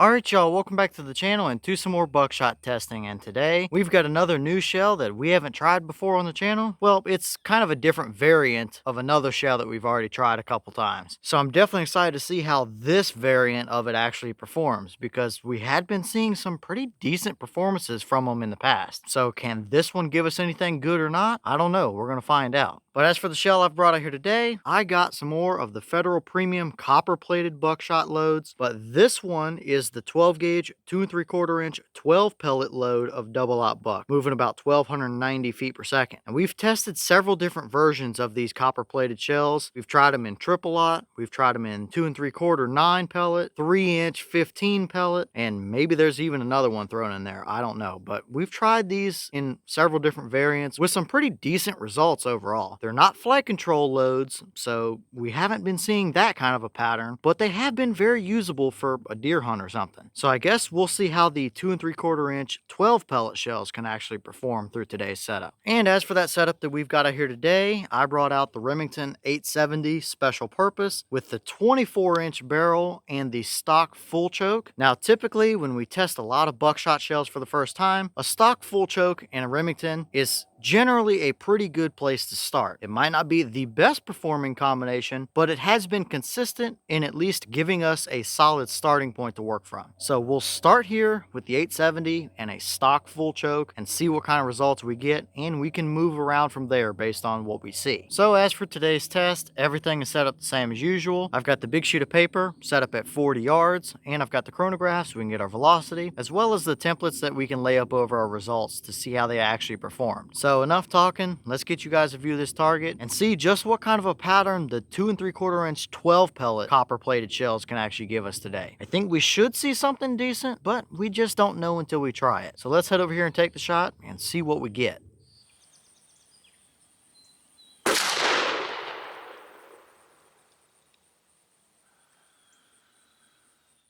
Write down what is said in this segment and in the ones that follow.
Alright y'all, welcome back to the channel and to some more buckshot testing, and today we've got another new shell that we haven't tried before on the channel. Well, it's kind of a different variant of another shell that we've already tried a couple times. So I'm definitely excited to see how this variant of it actually performs, because we had been seeing some pretty decent performances from them in the past. So can this one give us anything good or not? I don't know, we're going to find out. But as for the shell I've brought out here today, I got some more of the Federal Premium copper plated buckshot loads, but this one is the 12 gauge 2 3/4 inch 12 pellet load of double aught buck, moving about 1290 feet per second. And we've tested several different versions of these copper plated shells. We've tried them in triple aught, we've tried them in 2 3/4 9 pellet, 3-inch 15 pellet, and maybe there's even another one thrown in there, I don't know. But we've tried these in several different variants with some pretty decent results overall. They're not flight control loads, so we haven't been seeing that kind of a pattern, but they have been very usable for a deer hunt or something. So I guess we'll see how the 2 3/4 inch 12 pellet shells can actually perform through today's setup. And as for that setup that we've got out here today, I brought out the Remington 870 special purpose with the 24-inch barrel and the stock full choke. Now typically when we test a lot of buckshot shells for the first time, a stock full choke and a Remington is generally a pretty good place to start. It might not be the best performing combination, but it has been consistent in at least giving us a solid starting point to work from. So we'll start here with the 870 and a stock full choke and see what kind of results we get, and we can move around from there based on what we see. So as for today's test, everything is set up the same as usual. I've got the big sheet of paper set up at 40 yards, and I've got the chronograph so we can get our velocity, as well as the templates that we can lay up over our results to see how they actually perform. So enough talking, let's get you guys a view of this target and see just what kind of a pattern the 2 3/4 inch 12 pellet copper plated shells can actually give us today. I think we should see something decent, but we just don't know until we try it. So let's head over here and take the shot and see what we get.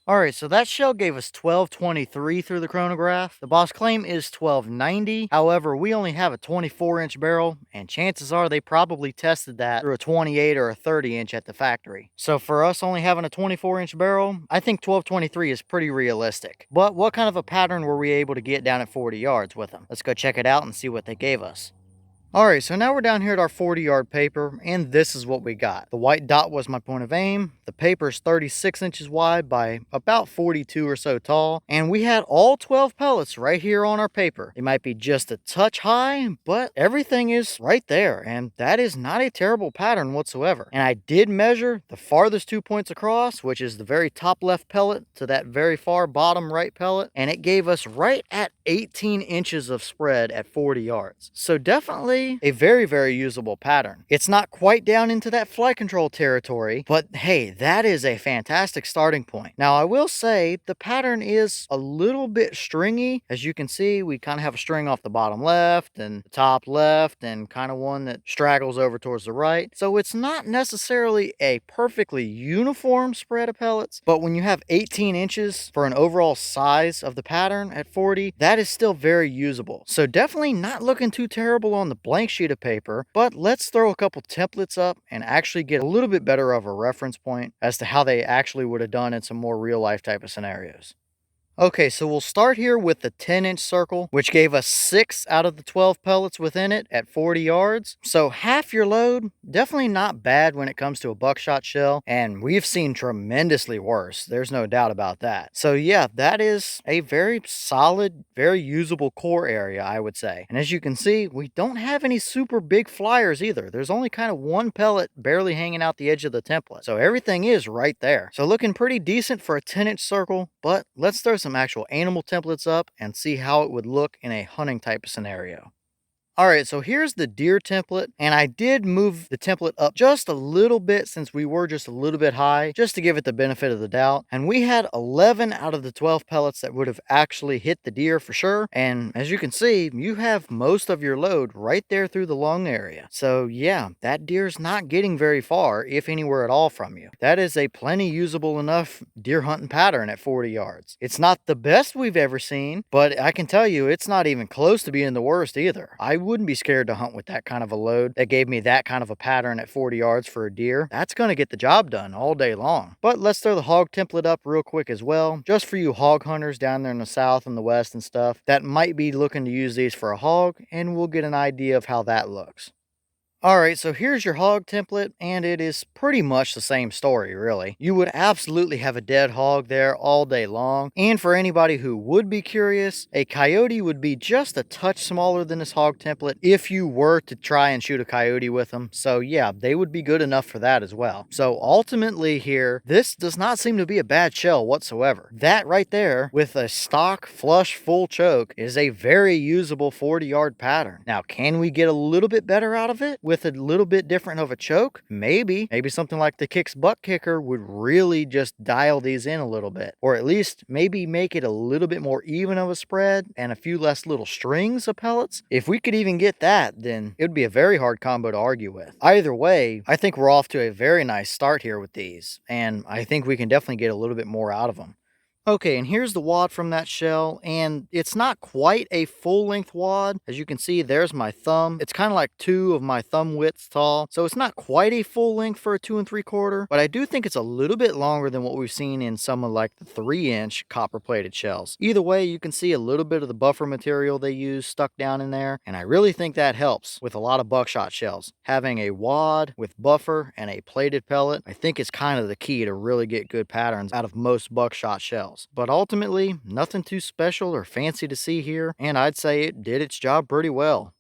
Alright, so that shell gave us 1223 through the chronograph. The boss claim is 1290. However, we only have a 24-inch barrel, and chances are they probably tested that through a 28 or a 30-inch at the factory. So for us only having a 24-inch barrel, I think 1223 is pretty realistic. But what kind of a pattern were we able to get down at 40 yards with them? Let's go check it out and see what they gave us. Alright, so now we're down here at our 40-yard paper, and this is what we got. The white dot was my point of aim. The paper is 36 inches wide by about 42 or so tall, and we had all 12 pellets right here on our paper. They might be just a touch high, but everything is right there, and that is not a terrible pattern whatsoever. And I did measure the farthest 2 points across, which is the very top left pellet to that very far bottom right pellet, and it gave us right at 18 inches of spread at 40 yards. So definitely a very, very usable pattern. It's not quite down into that flight control territory, but hey, that is a fantastic starting point. Now, I will say the pattern is a little bit stringy. As you can see, we kind of have a string off the bottom left and the top left and kind of one that straggles over towards the right. So it's not necessarily a perfectly uniform spread of pellets, but when you have 18 inches for an overall size of the pattern at 40, that is still very usable. So definitely not looking too terrible on the blank sheet of paper, but let's throw a couple templates up and actually get a little bit better of a reference point as to how they actually would have done in some more real life type of scenarios. Okay, so we'll start here with the 10-inch circle, which gave us 6 out of the 12 pellets within it at 40 yards. So half your load, definitely not bad when it comes to a buckshot shell, and we've seen tremendously worse. There's no doubt about that. So yeah, that is a very solid, very usable core area, I would say. And as you can see, we don't have any super big flyers either. There's only kind of one pellet barely hanging out the edge of the template. So everything is right there. So looking pretty decent for a 10-inch circle, but let's throw some actual animal templates up and see how it would look in a hunting type of scenario. Alright, so here's the deer template, and I did move the template up just a little bit since we were just a little bit high, just to give it the benefit of the doubt. And we had 11 out of the 12 pellets that would have actually hit the deer for sure. And as you can see, you have most of your load right there through the lung area. So yeah, that deer's not getting very far, if anywhere at all, from you. That is a plenty usable enough deer hunting pattern at 40 yards. It's not the best we've ever seen, but I can tell you it's not even close to being the worst either. I wouldn't be scared to hunt with that kind of a load that gave me that kind of a pattern at 40 yards for a deer. That's going to get the job done all day long. But let's throw the hog template up real quick as well, just for you hog hunters down there in the south and the west and stuff that might be looking to use these for a hog, and we'll get an idea of how that looks. Alright, so here's your hog template, and it is pretty much the same story, really. You would absolutely have a dead hog there all day long, and for anybody who would be curious, a coyote would be just a touch smaller than this hog template if you were to try and shoot a coyote with them, so yeah, they would be good enough for that as well. So ultimately here, this does not seem to be a bad shell whatsoever. That right there, with a stock flush full choke, is a very usable 40-yard pattern. Now, can we get a little bit better out of it with a little bit different of a choke? Maybe something like the Kicks Buck Kicker would really just dial these in a little bit, or at least maybe make it a little bit more even of a spread and a few less little strings of pellets. If we could even get that, then it would be a very hard combo to argue with. Either way, I think we're off to a very nice start here with these, and I think we can definitely get a little bit more out of them. Okay, and here's the wad from that shell, and it's not quite a full-length wad. As you can see, there's my thumb. It's kind of like 2 of my thumb widths tall, so it's not quite a full length for a 2 3/4, but I do think it's a little bit longer than what we've seen in some of like the 3-inch copper-plated shells. Either way, you can see a little bit of the buffer material they use stuck down in there, and I really think that helps with a lot of buckshot shells. Having a wad with buffer and a plated pellet, I think is kind of the key to really get good patterns out of most buckshot shells. But ultimately, nothing too special or fancy to see here, and I'd say it did its job pretty well.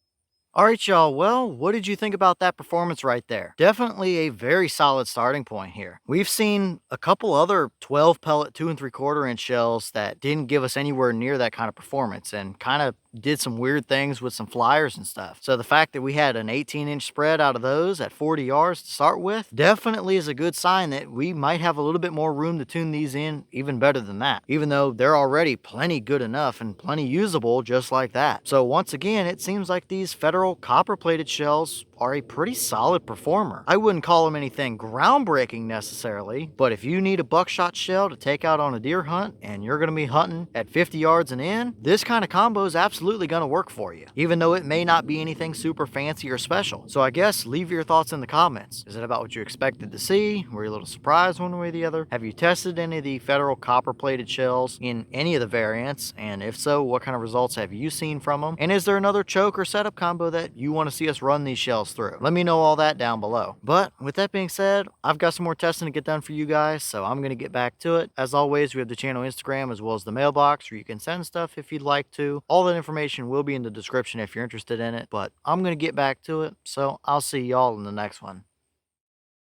Alright y'all, well, what did you think about that performance right there? Definitely a very solid starting point here. We've seen a couple other 12 pellet 2 3/4 inch shells that didn't give us anywhere near that kind of performance and kind of did some weird things with some flyers and stuff. So the fact that we had an 18-inch spread out of those at 40 yards to start with definitely is a good sign that we might have a little bit more room to tune these in even better than that, even though they're already plenty good enough and plenty usable just like that. So once again, it seems like these Federal copper-plated shells are a pretty solid performer. I wouldn't call them anything groundbreaking necessarily, but if you need a buckshot shell to take out on a deer hunt and you're going to be hunting at 50 yards and in, this kind of combo is absolutely going to work for you, even though it may not be anything super fancy or special. So I guess leave your thoughts in the comments. Is it about what you expected to see? Were you a little surprised one way or the other? Have you tested any of the Federal copper-plated shells in any of the variants? And if so, what kind of results have you seen from them? And is there another choke or setup combo that you want to see us run these shells through? Let me know all that down below. But with that being said, I've got some more testing to get done for you guys, so I'm going to get back to it. As always, we have the channel Instagram as well as the mailbox where you can send stuff if you'd like to. All that information will be in the description if you're interested in it, but I'm going to get back to it, so I'll see y'all in the next one.